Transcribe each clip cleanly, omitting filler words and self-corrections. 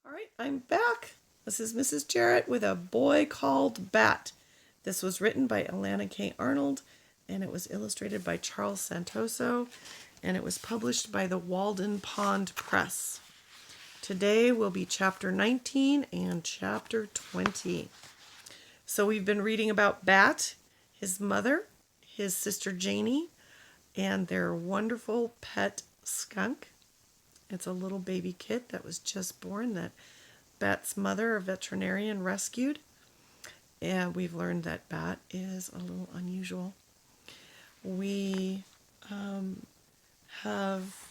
All right, I'm back. This is Mrs. Jarrett with A Boy Called Bat. This was written by Alana K. Arnold, and it was illustrated by Charles Santoso, and it was published by the Walden Pond Press. Today will be chapter 19 and chapter 20. So we've been reading about Bat, his mother, his sister Janie, and their wonderful pet skunk. It's a little baby kit that was just born that Bat's mother, a veterinarian, rescued. And we've learned that Bat is a little unusual. We have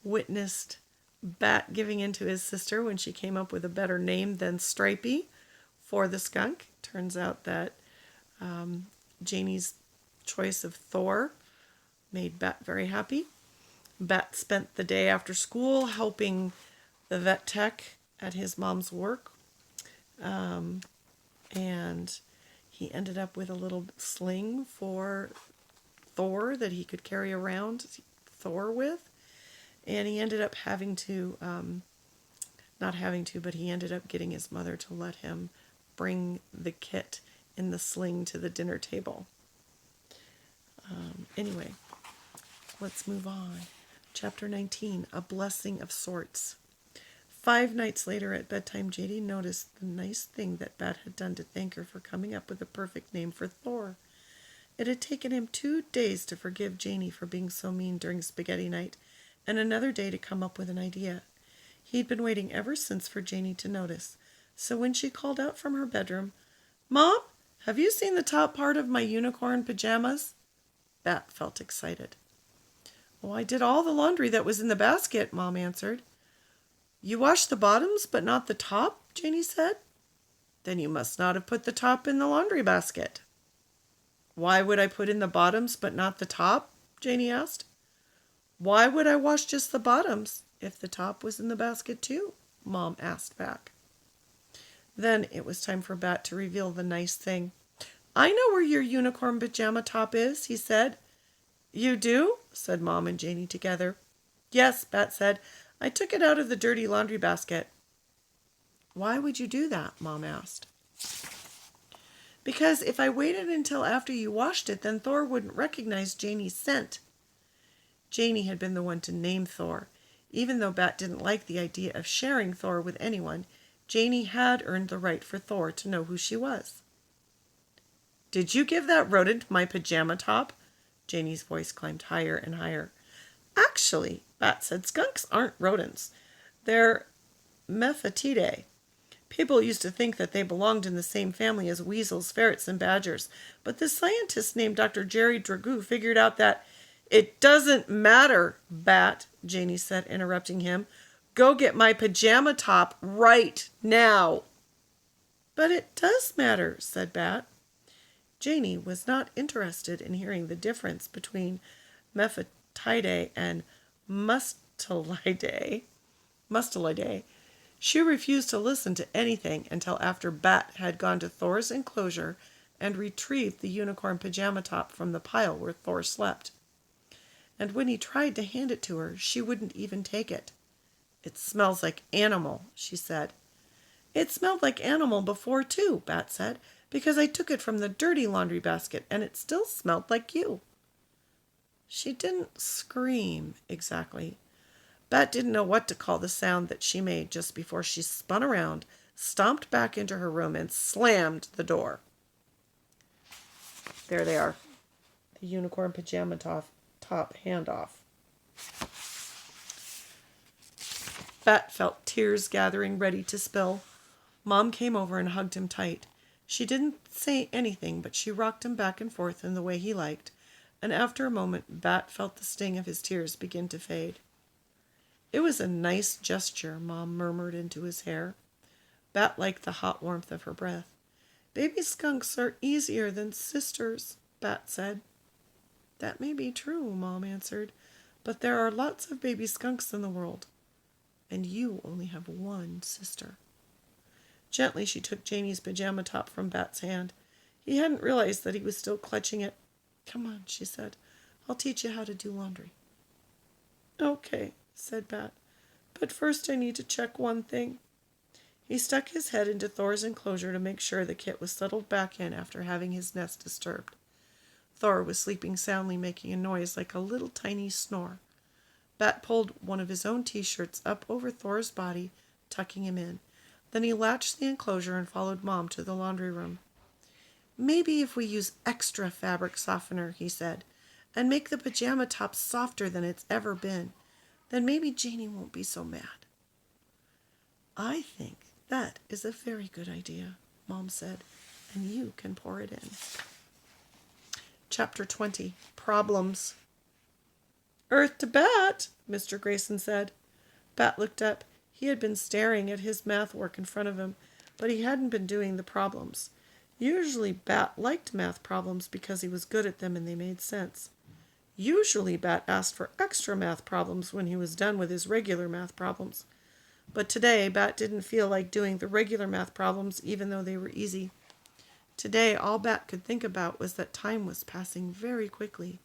witnessed Bat giving in to his sister when she came up with a better name than Stripey for the skunk. Turns out that Janie's choice of Thor made Bat very happy. Bat spent the day after school helping the vet tech at his mom's work. And he ended up with a little sling for Thor that he could carry around Thor with. And he ended up having to, not having to, but he ended up getting his mother to let him bring the kit in the sling to the dinner table. Anyway, let's move on. Chapter 19, A Blessing of Sorts. 5 nights later at bedtime, Janie noticed the nice thing that Bat had done to thank her for coming up with a perfect name for Thor. It had taken him 2 days to forgive Janie for being so mean during spaghetti night, and another day to come up with an idea. He'd been waiting ever since for Janie to notice, so when she called out from her bedroom, "Mom, have you seen the top part of my unicorn pajamas?" Bat felt excited. "Oh, I did all the laundry that was in the basket," Mom answered. "You washed the bottoms, but not the top?" Janie said. "Then you must not have put the top in the laundry basket." "Why would I put in the bottoms, but not the top?" Janie asked. "Why would I wash just the bottoms if the top was in the basket too?" Mom asked back. Then it was time for Bat to reveal the nice thing. "I know where your unicorn pajama top is," he said. "You do?" said Mom and Janie together. "Yes," Bat said. "I took it out of the dirty laundry basket." "Why would you do that?" Mom asked. "Because if I waited until after you washed it, then Thor wouldn't recognize Janie's scent." Janie had been the one to name Thor. Even though Bat didn't like the idea of sharing Thor with anyone, Janie had earned the right for Thor to know who she was. "Did you give that rodent my pajama top?" Janie's voice climbed higher and higher. "Actually," Bat said, "skunks aren't rodents. They're Mephitidae. People used to think that they belonged in the same family as weasels, ferrets, and badgers, but this scientist named Dr. Jerry Dragoo figured out that—" "It doesn't matter, Bat," Janie said, interrupting him. "Go get my pajama top right now." "But it does matter," said Bat. Janie was not interested in hearing the difference between Mephitidae and Mustelidae. She refused to listen to anything until after Bat had gone to Thor's enclosure and retrieved the unicorn pajama top from the pile where Thor slept. And when he tried to hand it to her, she wouldn't even take it. "It smells like animal," she said. "It smelled like animal before, too," Bat said, "because I took it from the dirty laundry basket, and it still smelled like you." She didn't scream exactly. Bat didn't know what to call the sound that she made just before she spun around, stomped back into her room, and slammed the door. There they are. The unicorn pajama top handoff. Bat felt tears gathering, ready to spill. Mom came over and hugged him tight. She didn't say anything, but she rocked him back and forth in the way he liked, and after a moment Bat felt the sting of his tears begin to fade. "It was a nice gesture," Mom murmured into his hair. Bat liked the hot warmth of her breath. "Baby skunks are easier than sisters," Bat said. "That may be true," Mom answered, "but there are lots of baby skunks in the world, and you only have one sister." Gently she took Janie's pajama top from Bat's hand. He hadn't realized that he was still clutching it. "Come on," she said. "I'll teach you how to do laundry." "Okay," said Bat, "but first I need to check one thing." He stuck his head into Thor's enclosure to make sure the kit was settled back in after having his nest disturbed. Thor was sleeping soundly, making a noise like a little tiny snore. Bat pulled one of his own t-shirts up over Thor's body, tucking him in. Then he latched the enclosure and followed Mom to the laundry room. "Maybe if we use extra fabric softener," he said, "and make the pajama top softer than it's ever been, then maybe Janie won't be so mad." "I think that is a very good idea," Mom said, "and you can pour it in." Chapter 20, Problems. "Earth to Bat," Mr. Grayson said. Bat looked up. He had been staring at his math work in front of him, but he hadn't been doing the problems. Usually Bat liked math problems because he was good at them and they made sense. Usually Bat asked for extra math problems when he was done with his regular math problems. But today Bat didn't feel like doing the regular math problems even though they were easy. Today all Bat could think about was that time was passing very quickly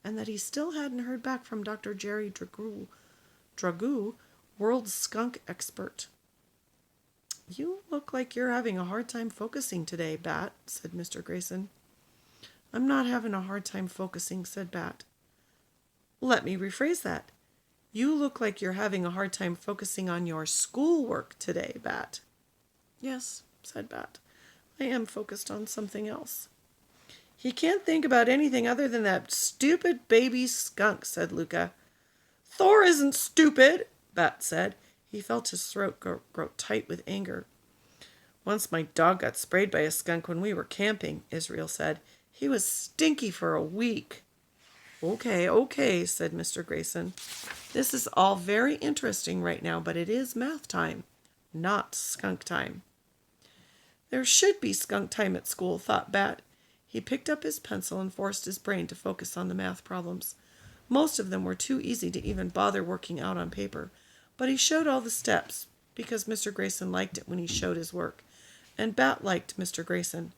and that he still hadn't heard back from Dr. Jerry Dragoo, world skunk expert. "You look like you're having a hard time focusing today, Bat," said Mr. Grayson. "I'm not having a hard time focusing," said Bat. "Let me rephrase that. You look like you're having a hard time focusing on your schoolwork today, Bat." "Yes," said Bat. "I am focused on something else." "He can't think about anything other than that stupid baby skunk," said Luca. "Thor isn't stupid," Bat said. He felt his throat grow tight with anger. "Once my dog got sprayed by a skunk when we were camping," Israel said. "He was stinky for a week." Okay, said Mr. Grayson. "This is all very interesting right now, but it is math time, not skunk time." There should be skunk time at school, thought Bat. He picked up his pencil and forced his brain to focus on the math problems. Most of them were too easy to even bother working out on paper, but he showed all the steps because Mr. Grayson liked it when he showed his work, and Bat liked Mr. Grayson.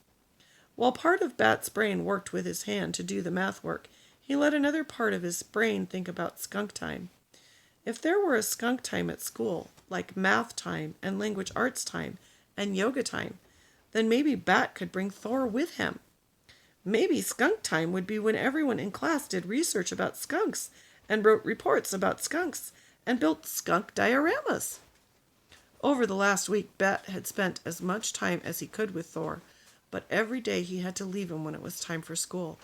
While part of Bat's brain worked with his hand to do the math work, he let another part of his brain think about skunk time. If there were a skunk time at school, like math time and language arts time and yoga time, then maybe Bat could bring Thor with him. Maybe skunk time would be when everyone in class did research about skunks and wrote reports about skunks and built skunk dioramas. Over the last week, Bat had spent as much time as he could with Thor, but every day he had to leave him when it was time for school.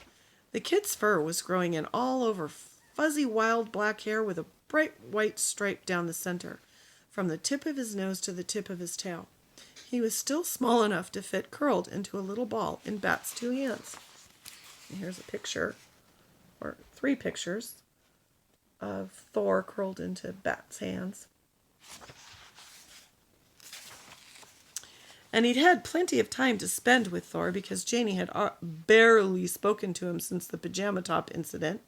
The kid's fur was growing in all over, fuzzy wild black hair with a bright white stripe down the center, from the tip of his nose to the tip of his tail. He was still small enough to fit curled into a little ball in Bat's two hands. And here's a picture, or 3 pictures, of Thor curled into Bat's hands. And he'd had plenty of time to spend with Thor because Janie had barely spoken to him since the pajama top incident.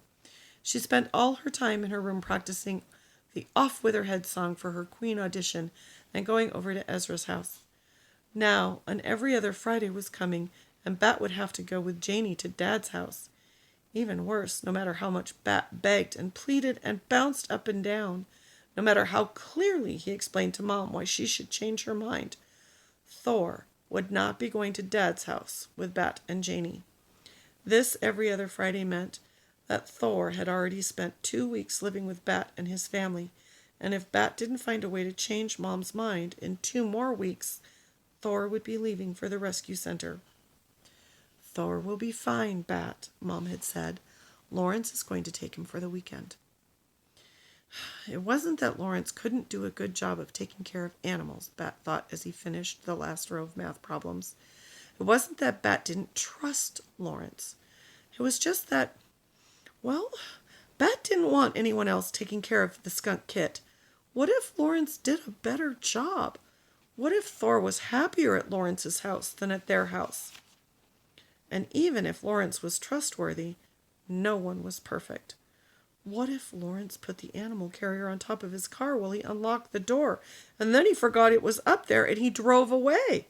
She spent all her time in her room practicing the Off With Her Head song for her Queen audition and going over to Ezra's house. Now, on every other Friday was coming, and Bat would have to go with Janie to Dad's house. Even worse, no matter how much Bat begged and pleaded and bounced up and down, no matter how clearly he explained to Mom why she should change her mind, Thor would not be going to Dad's house with Bat and Janie. This every other Friday meant that Thor had already spent 2 weeks living with Bat and his family, and if Bat didn't find a way to change Mom's mind in 2 more weeks, Thor would be leaving for the rescue center. "Thor will be fine, Bat," Mom had said. "Lawrence is going to take him for the weekend." It wasn't that Lawrence couldn't do a good job of taking care of animals, Bat thought as he finished the last row of math problems. It wasn't that Bat didn't trust Lawrence. It was just that, well, Bat didn't want anyone else taking care of the skunk kit. What if Lawrence did a better job? What if Thor was happier at Lawrence's house than at their house? And even if Lawrence was trustworthy, no one was perfect. What if Lawrence put the animal carrier on top of his car while he unlocked the door, and then he forgot it was up there and he drove away?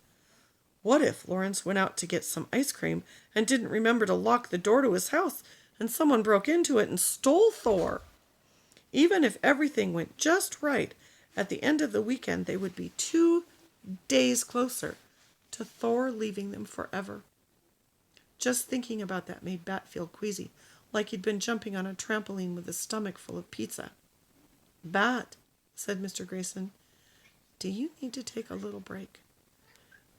What if Lawrence went out to get some ice cream and didn't remember to lock the door to his house, and someone broke into it and stole Thor? Even if everything went just right, at the end of the weekend they would be too days closer to Thor leaving them forever. Just thinking about that made Bat feel queasy, like he'd been jumping on a trampoline with a stomach full of pizza. "Bat," said Mr. Grayson, "do you need to take a little break?"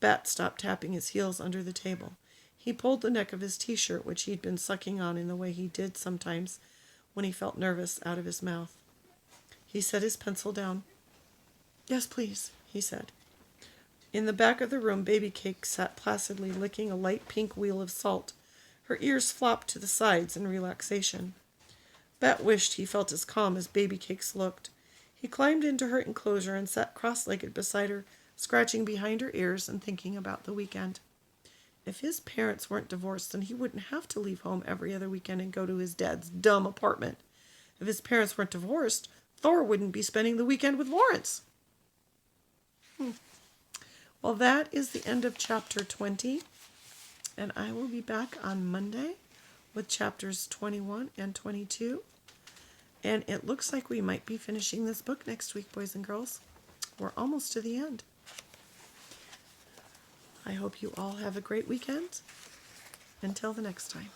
Bat stopped tapping his heels under the table. He pulled the neck of his t-shirt, which he'd been sucking on in the way he did sometimes when he felt nervous, out of his mouth. He set his pencil down. "Yes, please," he said. In the back of the room, Baby Cake sat placidly licking a light pink wheel of salt. Her ears flopped to the sides in relaxation. Bat wished he felt as calm as Baby Cake's looked. He climbed into her enclosure and sat cross-legged beside her, scratching behind her ears and thinking about the weekend. If his parents weren't divorced, then he wouldn't have to leave home every other weekend and go to his dad's dumb apartment. If his parents weren't divorced, Thor wouldn't be spending the weekend with Lawrence. Well, that is the end of chapter 20, and I will be back on Monday with chapters 21 and 22. And it looks like we might be finishing this book next week, boys and girls. We're almost to the end. I hope you all have a great weekend. Until the next time.